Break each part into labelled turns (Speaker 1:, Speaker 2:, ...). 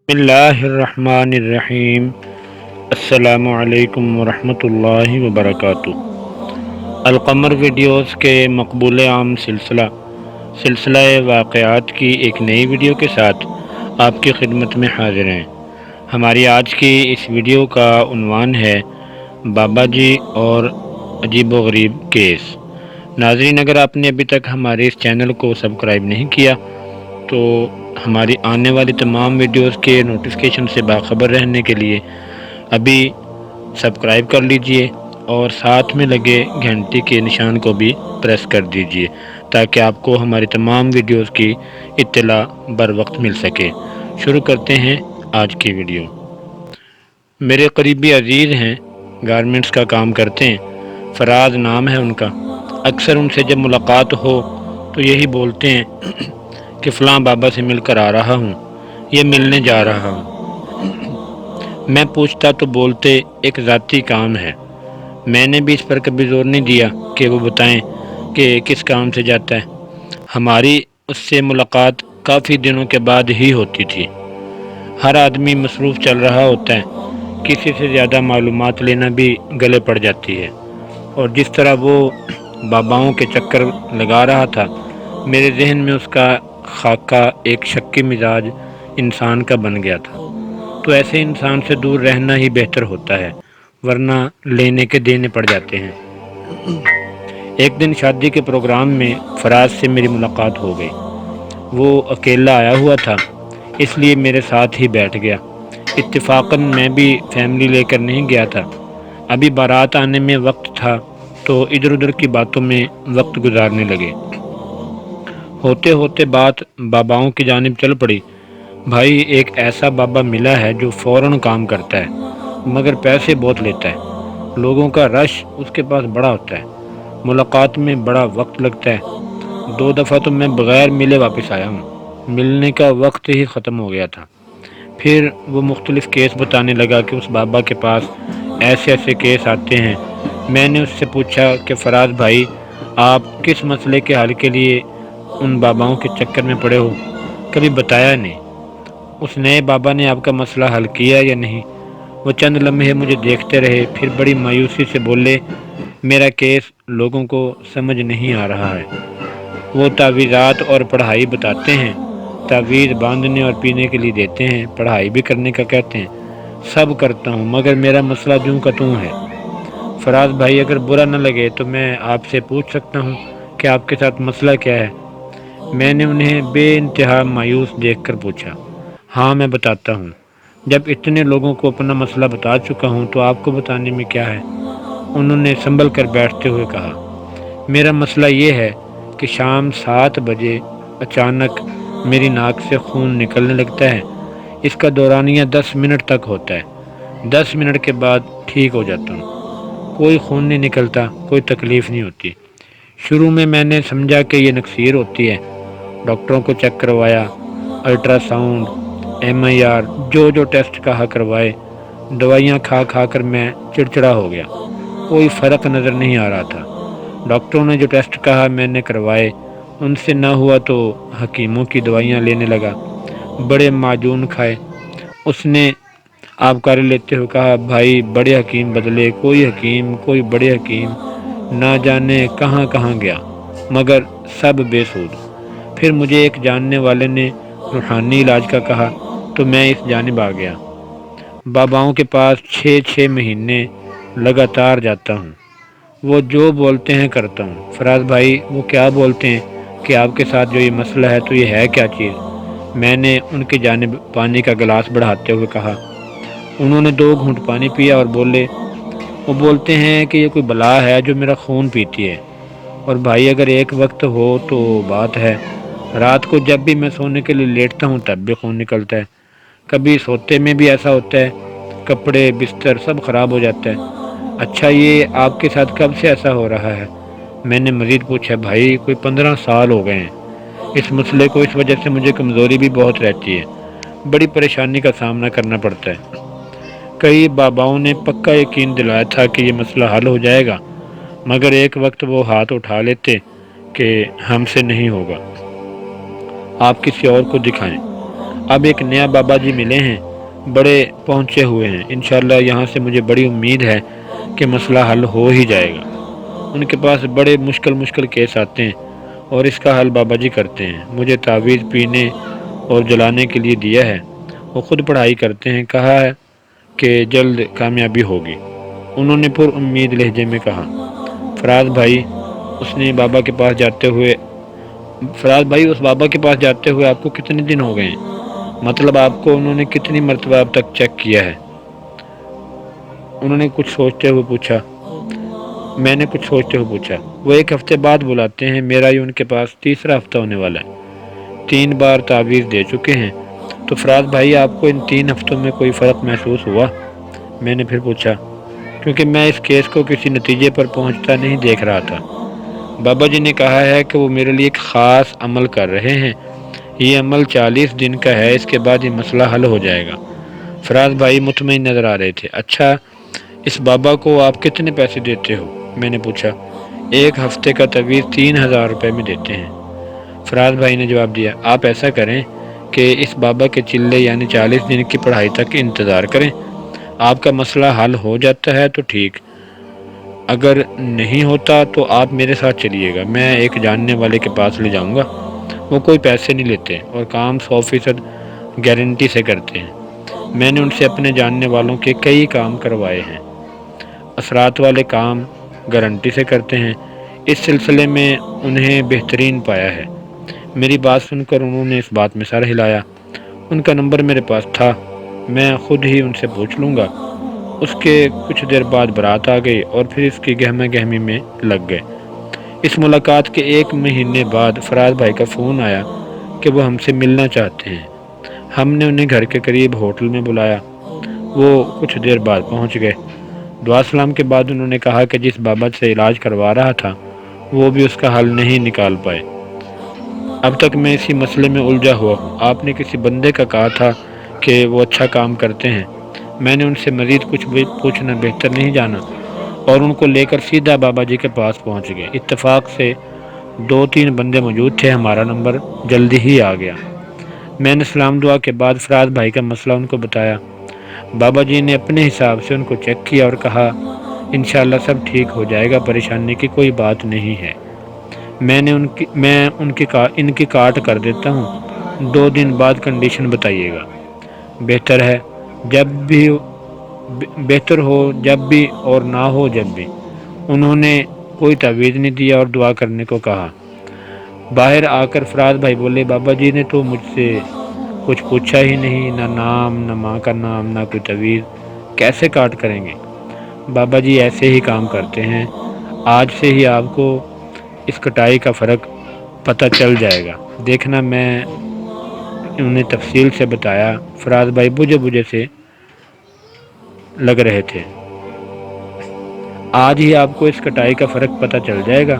Speaker 1: بسم اللہ الرحمن الرحیم۔ السلام علیکم ورحمۃ اللہ وبرکاتہ۔ القمر ویڈیوز کے مقبول عام سلسلہ واقعات کی ایک نئی ویڈیو کے ساتھ آپ کی خدمت میں حاضر ہیں۔ ہماری آج کی اس ویڈیو کا عنوان ہے بابا جی اور عجیب و غریب کیس۔ ناظرین، اگر آپ نے ابھی تک ہمارے اس چینل کو سبسکرائب نہیں کیا تو ہماری آنے والی تمام ویڈیوز کے نوٹیفیکیشن سے باخبر رہنے کے لیے ابھی سبسکرائب کر لیجئے اور ساتھ میں لگے گھنٹی کے نشان کو بھی پریس کر دیجئے تاکہ آپ کو ہماری تمام ویڈیوز کی اطلاع بر وقت مل سکے۔ شروع کرتے ہیں آج کی ویڈیو۔ میرے قریبی عزیز ہیں، گارمنٹس کا کام کرتے ہیں، فراز نام ہے ان کا۔ اکثر ان سے جب ملاقات ہو تو یہی بولتے ہیں کہ فلاں بابا سے مل کر آ رہا ہوں، یہ ملنے جا رہا ہوں۔ میں پوچھتا تو بولتے ایک ذاتی کام ہے۔ میں نے بھی اس پر کبھی زور نہیں دیا کہ وہ بتائیں کہ کس کام سے جاتا ہے۔ ہماری اس سے ملاقات کافی دنوں کے بعد ہی ہوتی تھی۔ ہر آدمی مصروف چل رہا ہوتا ہے، کسی سے زیادہ معلومات لینا بھی گلے پڑ جاتی ہے، اور جس طرح وہ باباؤں کے چکر لگا رہا تھا، میرے ذہن میں اس کا خاکہ ایک شکی مزاج انسان کا بن گیا تھا۔ تو ایسے انسان سے دور رہنا ہی بہتر ہوتا ہے، ورنہ لینے کے دینے پڑ جاتے ہیں۔ ایک دن شادی کے پروگرام میں فراز سے میری ملاقات ہو گئی۔ وہ اکیلا آیا ہوا تھا، اس لیے میرے ساتھ ہی بیٹھ گیا۔ اتفاقاً میں بھی فیملی لے کر نہیں گیا تھا، ابھی بارات آنے میں وقت تھا، تو ادھر ادھر کی باتوں میں وقت گزارنے لگے۔ ہوتے ہوتے بات باباؤں کی جانب چل پڑی۔ بھائی، ایک ایسا بابا ملا ہے جو فوراً کام کرتا ہے مگر پیسے بہت لیتا ہے۔ لوگوں کا رش اس کے پاس بڑا ہوتا ہے، ملاقات میں بڑا وقت لگتا ہے۔ 2 دفعہ تو میں بغیر ملے واپس آیا ہوں، ملنے کا وقت ہی ختم ہو گیا تھا۔ پھر وہ مختلف کیس بتانے لگا کہ اس بابا کے پاس ایسے ایسے کیس آتے ہیں۔ میں نے اس سے پوچھا کہ فراز بھائی، آپ کس مسئلے کے حل کے لیے ان باباؤں کے چکر میں پڑے ہو؟ کبھی بتایا نہیں۔ اس نئے بابا نے آپ کا مسئلہ حل کیا یا نہیں؟ وہ چند لمحے مجھے دیکھتے رہے، پھر بڑی مایوسی سے بولے، میرا کیس لوگوں کو سمجھ نہیں آ رہا ہے۔ وہ تعویذات اور پڑھائی بتاتے ہیں، تعویذ باندھنے اور پینے کے لیے دیتے ہیں، پڑھائی بھی کرنے کا کہتے ہیں، سب کرتا ہوں مگر میرا مسئلہ جوں کا توں ہے۔ فراز بھائی، اگر برا نہ لگے تو میں آپ سے پوچھ سکتا ہوں کہ آپ کے ساتھ مسئلہ کیا ہے؟ میں نے انہیں بے انتہا مایوس دیکھ کر پوچھا۔ ہاں، میں بتاتا ہوں۔ جب اتنے لوگوں کو اپنا مسئلہ بتا چکا ہوں تو آپ کو بتانے میں کیا ہے؟ انہوں نے سنبھل کر بیٹھتے ہوئے کہا، میرا مسئلہ یہ ہے کہ شام 7 بجے اچانک میری ناک سے خون نکلنے لگتا ہے۔ اس کا دورانیہ 10 منٹ تک ہوتا ہے۔ 10 منٹ کے بعد ٹھیک ہو جاتا ہوں، کوئی خون نہیں نکلتا، کوئی تکلیف نہیں ہوتی۔ شروع میں نے سمجھا کہ یہ نکسیر ہوتی ہے، ڈاکٹروں کو چیک کروایا، الٹرا ساؤنڈ، MIR، جو ٹیسٹ کہا کروائے۔ دوائیاں کھا کھا کر میں چڑچڑا ہو گیا، کوئی فرق نظر نہیں آ رہا تھا۔ ڈاکٹروں نے جو ٹیسٹ کہا میں نے کروائے، ان سے نہ ہوا تو حکیموں کی دوائیاں لینے لگا، بڑے معجون کھائے۔ اس نے آبکاری لیتے ہوئے کہا، بھائی بڑے حکیم بدلے، کوئی بڑے حکیم، نہ جانے کہاں کہاں گیا، مگر سب بے سود۔ پھر مجھے ایک جاننے والے نے روحانی علاج کا کہا تو میں اس جانب آ گیا۔ باباؤں کے پاس 6 مہینے لگاتار جاتا ہوں، وہ جو بولتے ہیں کرتا ہوں۔ فراز بھائی، وہ کیا بولتے ہیں کہ آپ کے ساتھ جو یہ مسئلہ ہے تو یہ ہے کیا چیز؟ میں نے ان کی جانب پانی کا گلاس بڑھاتے ہوئے کہا۔ انہوں نے 2 گھونٹ پانی پیا اور بولے، وہ بولتے ہیں کہ یہ کوئی بلا ہے جو میرا خون پیتی ہے، اور بھائی اگر ایک وقت ہو تو بات ہے، رات کو جب بھی میں سونے کے لیے لیٹتا ہوں تب بھی خون نکلتا ہے، کبھی سوتے میں بھی ایسا ہوتا ہے، کپڑے بستر سب خراب ہو جاتا ہے۔ اچھا، یہ آپ کے ساتھ کب سے ایسا ہو رہا ہے؟ میں نے مزید پوچھا۔ بھائی کوئی 15 سال ہو گئے ہیں اس مسئلے کو، اس وجہ سے مجھے کمزوری بھی بہت رہتی ہے، بڑی پریشانی کا سامنا کرنا پڑتا ہے۔ کئی باباؤں نے پکا یقین دلایا تھا کہ یہ مسئلہ حل ہو جائے گا، مگر ایک وقت وہ ہاتھ اٹھا لیتے کہ ہم سے نہیں ہوگا، آپ کسی اور کو دکھائیں۔ اب ایک نیا بابا جی ملے ہیں، بڑے پہنچے ہوئے ہیں، انشاءاللہ یہاں سے مجھے بڑی امید ہے کہ مسئلہ حل ہو ہی جائے گا۔ ان کے پاس بڑے مشکل کیس آتے ہیں اور اس کا حل بابا جی کرتے ہیں۔ مجھے تعویذ پینے اور جلانے کے لیے دیا ہے، وہ خود پڑھائی کرتے ہیں، کہا ہے کہ جلد کامیابی ہوگی۔ انہوں نے پر امید لہجے میں کہا۔ فراز بھائی اس بابا کے پاس جاتے ہوئے آپ کو کتنے دن ہو گئے ہیں؟ مطلب آپ کو انہوں نے کتنی مرتبہ اب تک چیک کیا ہے؟ انہوں نے کچھ سوچتے ہوئے پوچھا۔ میں نے کچھ سوچتے ہوئے پوچھا۔ وہ 1 ہفتے بعد بلاتے ہیں، میرا ہی ان کے پاس تیسرا ہفتہ ہونے والا ہے، 3 بار تعویذ دے چکے ہیں۔ تو فراز بھائی آپ کو ان 3 ہفتوں میں کوئی فرق محسوس ہوا؟ میں نے پھر پوچھا، کیونکہ میں اس کیس کو کسی نتیجے پر پہنچتا نہیں دیکھ رہا تھا۔ بابا جی نے کہا ہے کہ وہ میرے لیے ایک خاص عمل کر رہے ہیں، یہ عمل 40 دن کا ہے، اس کے بعد یہ مسئلہ حل ہو جائے گا۔ فراز بھائی مطمئن نظر آ رہے تھے۔ اچھا، اس بابا کو آپ کتنے پیسے دیتے ہو؟ میں نے پوچھا۔ 1 ہفتے کا تعویذ 3000 روپے میں دیتے ہیں۔ فراز بھائی نے جواب دیا، آپ ایسا کریں کہ اس بابا کے چلے یعنی 40 دن کی پڑھائی تک انتظار کریں، آپ کا مسئلہ حل ہو جاتا ہے تو ٹھیک، اگر نہیں ہوتا تو آپ میرے ساتھ چلیے گا، میں ایک جاننے والے کے پاس لے جاؤں گا، وہ کوئی پیسے نہیں لیتے اور کام 100% گارنٹی سے کرتے ہیں۔ میں نے ان سے اپنے جاننے والوں کے کئی کام کروائے ہیں، اثرات والے کام گارنٹی سے کرتے ہیں، اس سلسلے میں انہیں بہترین پایا ہے۔ میری بات سن کر انہوں نے اس بات میں سر ہلایا۔ ان کا نمبر میرے پاس تھا، میں خود ہی ان سے پوچھ لوں گا۔ اس کے کچھ دیر بعد بارات آ گئی اور پھر اس کی گہما گہمی میں لگ گئے۔ اس ملاقات کے 1 مہینے بعد فراز بھائی کا فون آیا کہ وہ ہم سے ملنا چاہتے ہیں۔ ہم نے انہیں گھر کے قریب ہوٹل میں بلایا، وہ کچھ دیر بعد پہنچ گئے۔ دعا سلام کے بعد انہوں نے کہا کہ جس بابا سے علاج کروا رہا تھا وہ بھی اس کا حل نہیں نکال پائے۔ اب تک میں اسی مسئلے میں الجھا ہوا ہوں۔ آپ نے کسی بندے کا کہا تھا کہ وہ اچھا کام کرتے ہیں، میں نے ان سے مزید کچھ بھی پوچھنا بہتر نہیں جانا اور ان کو لے کر سیدھا بابا جی کے پاس پہنچ گئے۔ اتفاق سے 2-3 بندے موجود تھے، ہمارا نمبر جلدی ہی آ گیا۔ میں نے سلام دعا کے بعد فراز بھائی کا مسئلہ ان کو بتایا۔ بابا جی نے اپنے حساب سے ان کو چیک کیا اور کہا، انشاءاللہ سب ٹھیک ہو جائے گا، پریشانی کی کوئی بات نہیں ہے۔ میں ان کی کاٹ کر دیتا ہوں، 2 دن بعد کنڈیشن بتائیے گا۔ بہتر ہو جب بھی اور نہ ہو جب بھی۔ انہوں نے کوئی تعویذ نہیں دیا اور دعا کرنے کو کہا۔ باہر آ کر فراز بھائی بولے، بابا جی نے تو مجھ سے کچھ پوچھا ہی نہیں، نہ نام، نہ ماں کا نام، نہ کوئی تعویذ، کیسے کاٹ کریں گے؟ بابا جی ایسے ہی کام کرتے ہیں، آج سے ہی آپ کو اس کٹائی کا فرق پتہ چل جائے گا، دیکھنا۔ میں انہیں تفصیل سے بتایا۔ فراز بھائی بجھے سے لگ رہے تھے۔ آج ہی آپ کو اس کٹائی کا فرق پتہ چل جائے گا،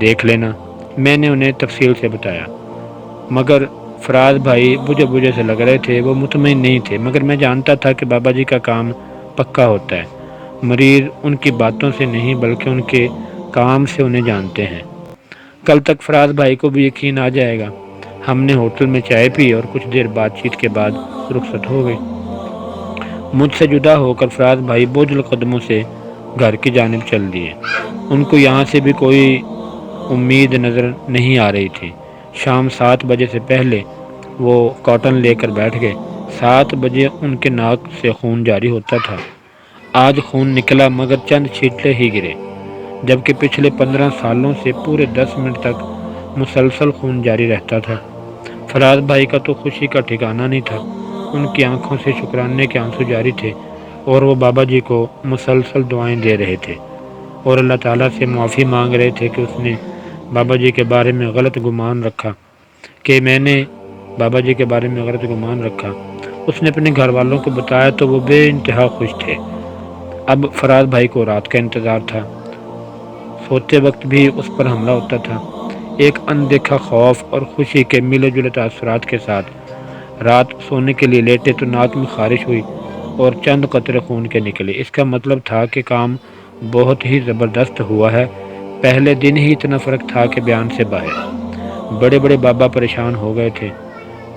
Speaker 1: دیکھ لینا۔ میں نے انہیں تفصیل سے بتایا، مگر فراز بھائی بجھے سے لگ رہے تھے، وہ مطمئن نہیں تھے، مگر میں جانتا تھا کہ بابا جی کا کام پکا ہوتا ہے، مریض ان کی باتوں سے نہیں بلکہ ان کے کام سے انہیں جانتے ہیں۔ کل تک فراز بھائی کو بھی یقین آ جائے گا۔ ہم نے ہوٹل میں چائے پی اور کچھ دیر بات چیت کے بعد رخصت ہو گئے۔ مجھ سے جدا ہو کر فراز بھائی بوجھل قدموں سے گھر کی جانب چل دیے۔ ان کو یہاں سے بھی کوئی امید نظر نہیں آ رہی تھی۔ شام 7 بجے سے پہلے وہ کاٹن لے کر بیٹھ گئے۔ 7 بجے ان کے ناک سے خون جاری ہوتا تھا۔ آج خون نکلا مگر چند چھینٹے ہی گرے، جبکہ پچھلے 15 سالوں سے پورے 10 منٹ تک مسلسل خون جاری رہتا تھا۔ فراز بھائی کا تو خوشی کا ٹھکانہ نہیں تھا، ان کی آنکھوں سے شکرانے کے آنسو جاری تھے اور وہ بابا جی کو مسلسل دعائیں دے رہے تھے اور اللہ تعالیٰ سے معافی مانگ رہے تھے کہ اس نے بابا جی کے بارے میں غلط گمان رکھا اس نے اپنے گھر والوں کو بتایا تو وہ بے انتہا خوش تھے۔ اب فراز بھائی کو رات کا انتظار تھا، سوتے وقت بھی اس پر حملہ ہوتا تھا۔ ایک اندیکھا خوف اور خوشی کے ملے جلے تاثرات کے ساتھ رات سونے کے لیے لیٹے تو ناک میں خارش ہوئی اور چند قطرے خون کے نکلے۔ اس کا مطلب تھا کہ کام بہت ہی زبردست ہوا ہے، پہلے دن ہی اتنا فرق تھا کہ بیان سے باہر۔ بڑے بڑے بابا پریشان ہو گئے تھے،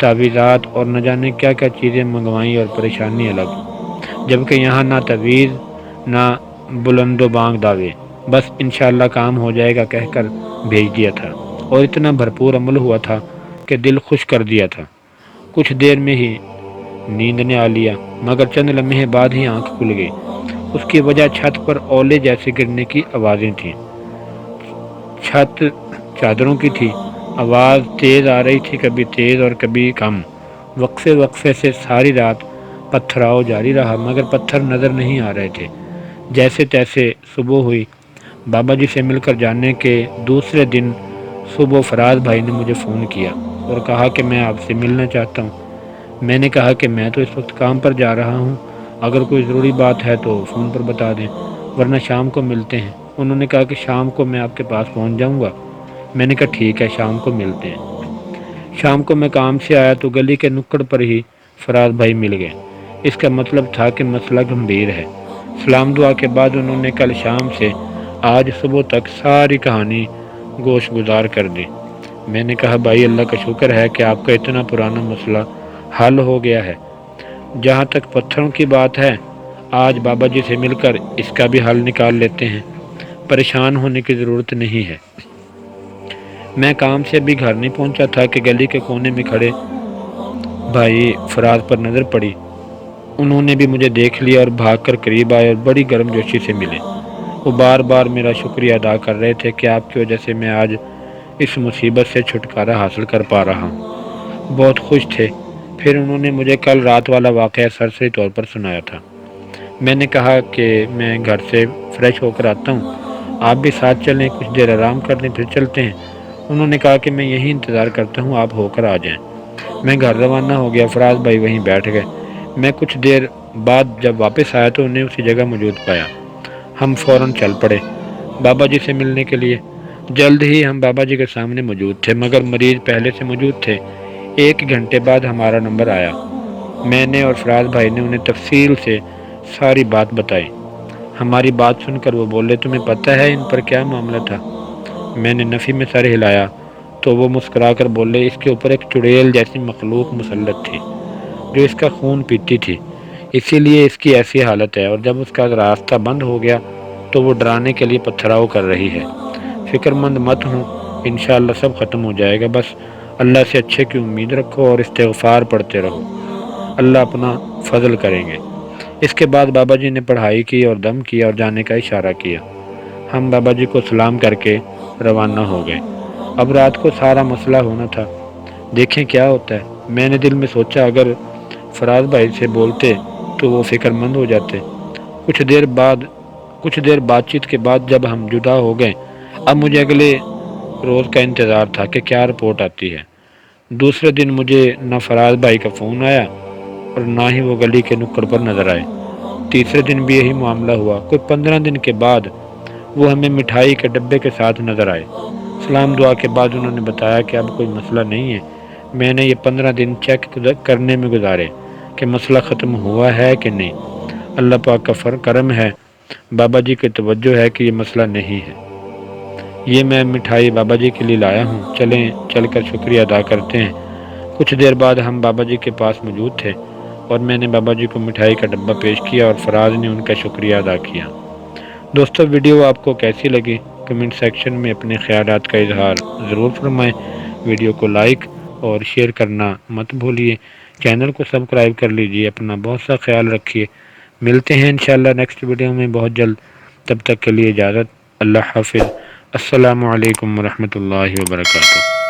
Speaker 1: تعویذات اور نہ جانے کیا کیا چیزیں منگوائیں اور پریشانی الگ، جبکہ یہاں نہ تعویذ نہ بلند و بانگ دعوے، بس انشاءاللہ کام ہو جائے گا کہہ کر بھیج دیا تھا، اور اتنا بھرپور عمل ہوا تھا کہ دل خوش کر دیا تھا۔ کچھ دیر میں ہی نیند نے آ لیا، مگر چند لمحے بعد ہی آنکھ کھل گئی۔ اس کی وجہ چھت پر اولے جیسے گرنے کی آوازیں تھیں۔ چھت چادروں کی تھی، آواز تیز آ رہی تھی، کبھی تیز اور کبھی کم۔ وقفے وقفے سے ساری رات پتھراؤ جاری رہا، مگر پتھر نظر نہیں آ رہے تھے۔ جیسے تیسے صبح ہوئی۔ بابا جی سے مل کر جانے کے دوسرے دن صبح فراز بھائی نے مجھے فون کیا اور کہا کہ میں آپ سے ملنا چاہتا ہوں۔ میں نے کہا کہ میں تو اس وقت کام پر جا رہا ہوں، اگر کوئی ضروری بات ہے تو فون پر بتا دیں، ورنہ شام کو ملتے ہیں۔ انہوں نے کہا کہ شام کو میں آپ کے پاس پہنچ جاؤں گا۔ میں نے کہا ٹھیک ہے، شام کو ملتے ہیں۔ شام کو میں کام سے آیا تو گلی کے نکڑ پر ہی فراز بھائی مل گئے۔ اس کا مطلب تھا کہ مسئلہ گمبھیر ہے۔ سلام دعا کے بعد انہوں نے کل شام سے آج صبح تک ساری کہانی گوش گزار کر دی۔ میں نے کہا بھائی اللہ کا شکر ہے کہ آپ کا اتنا پرانا مسئلہ حل ہو گیا ہے۔ جہاں تک پتھروں کی بات ہے، آج بابا جی سے مل کر اس کا بھی حل نکال لیتے ہیں، پریشان ہونے کی ضرورت نہیں ہے۔ میں کام سے ابھی گھر نہیں پہنچا تھا کہ گلی کے کونے میں کھڑے بھائی فراز پر نظر پڑی۔ انہوں نے بھی مجھے دیکھ لیا اور بھاگ کر قریب آئے اور بڑی گرم جوشی سے ملے۔ وہ بار بار میرا شکریہ ادا کر رہے تھے کہ آپ کی وجہ سے میں آج اس مصیبت سے چھٹکارا حاصل کر پا رہا ہوں۔ بہت خوش تھے۔ پھر انہوں نے مجھے کل رات والا واقعہ سرسری طور پر سنایا تھا۔ میں نے کہا کہ میں گھر سے فریش ہو کر آتا ہوں، آپ بھی ساتھ چلیں، کچھ دیر آرام کر لیں پھر چلتے ہیں۔ انہوں نے کہا کہ میں یہیں انتظار کرتا ہوں، آپ ہو کر آ جائیں۔ میں گھر روانہ ہو گیا، فراز بھائی وہیں بیٹھ گئے۔ میں کچھ دیر بعد جب واپس آیا تو انہیں اسی جگہ موجود پایا۔ ہم فوراً چل پڑے بابا جی سے ملنے کے لیے۔ جلد ہی ہم بابا جی کے سامنے موجود تھے، مگر مریض پہلے سے موجود تھے۔ 1 گھنٹے بعد ہمارا نمبر آیا۔ میں نے اور فراز بھائی نے انہیں تفصیل سے ساری بات بتائی۔ ہماری بات سن کر وہ بولے تمہیں پتہ ہے ان پر کیا معاملہ تھا؟ میں نے نفی میں سر ہلایا تو وہ مسکرا کر بولے اس کے اوپر ایک چڑیل جیسی مخلوق مسلط تھی جو اس کا خون پیتی تھی، اسی لیے اس کی ایسی حالت ہے، اور جب اس کا راستہ بند ہو گیا تو وہ ڈرانے کے لیے پتھراؤ کر رہی ہے۔ فکر مند مت ہوں، انشاءاللہ سب ختم ہو جائے گا، بس اللہ سے اچھے کی امید رکھو اور استغفار پڑھتے رہو، اللہ اپنا فضل کریں گے۔ اس کے بعد بابا جی نے پڑھائی کی اور دم کیا اور جانے کا اشارہ کیا۔ ہم بابا جی کو سلام کر کے روانہ ہو گئے۔ اب رات کو سارا مسئلہ ہونا تھا، دیکھیں کیا ہوتا ہے۔ میں نے دل میں سوچا اگر فراز بھائی سے بولتے تو وہ فکر مند ہو جاتے۔ کچھ دیر بات چیت کے بعد جب ہم جدا ہو گئے، اب مجھے اگلے روز کا انتظار تھا کہ کیا رپورٹ آتی ہے۔ دوسرے دن مجھے نہ فراز بھائی کا فون آیا اور نہ ہی وہ گلی کے نکڑ پر نظر آئے۔ تیسرے دن بھی یہی معاملہ ہوا۔ کوئی 15 دن کے بعد وہ ہمیں مٹھائی کے ڈبے کے ساتھ نظر آئے۔ سلام دعا کے بعد انہوں نے بتایا کہ اب کوئی مسئلہ نہیں ہے۔ میں نے یہ 15 دن چیک کرنے میں گزارے کہ مسئلہ ختم ہوا ہے کہ نہیں۔ اللہ پاک کا کرم ہے، بابا جی کی توجہ ہے کہ یہ مسئلہ نہیں ہے۔ یہ میں مٹھائی بابا جی کے لیے لایا ہوں، چلیں چل کر شکریہ ادا کرتے ہیں۔ کچھ دیر بعد ہم بابا جی کے پاس موجود تھے اور میں نے بابا جی کو مٹھائی کا ڈبہ پیش کیا اور فراز نے ان کا شکریہ ادا کیا۔ دوستو ویڈیو آپ کو کیسی لگی؟ کمنٹ سیکشن میں اپنے خیالات کا اظہار ضرور فرمائیں۔ ویڈیو کو لائک اور شیئر کرنا مت بھولیے۔ چینل کو سبسکرائب کر لیجیے۔ اپنا بہت سا خیال رکھیے۔ ملتے ہیں انشاءاللہ نیکسٹ ویڈیو میں بہت جلد۔ تب تک کے لیے اجازت، اللہ حافظ۔ السلام علیکم ورحمۃ اللہ وبرکاتہ۔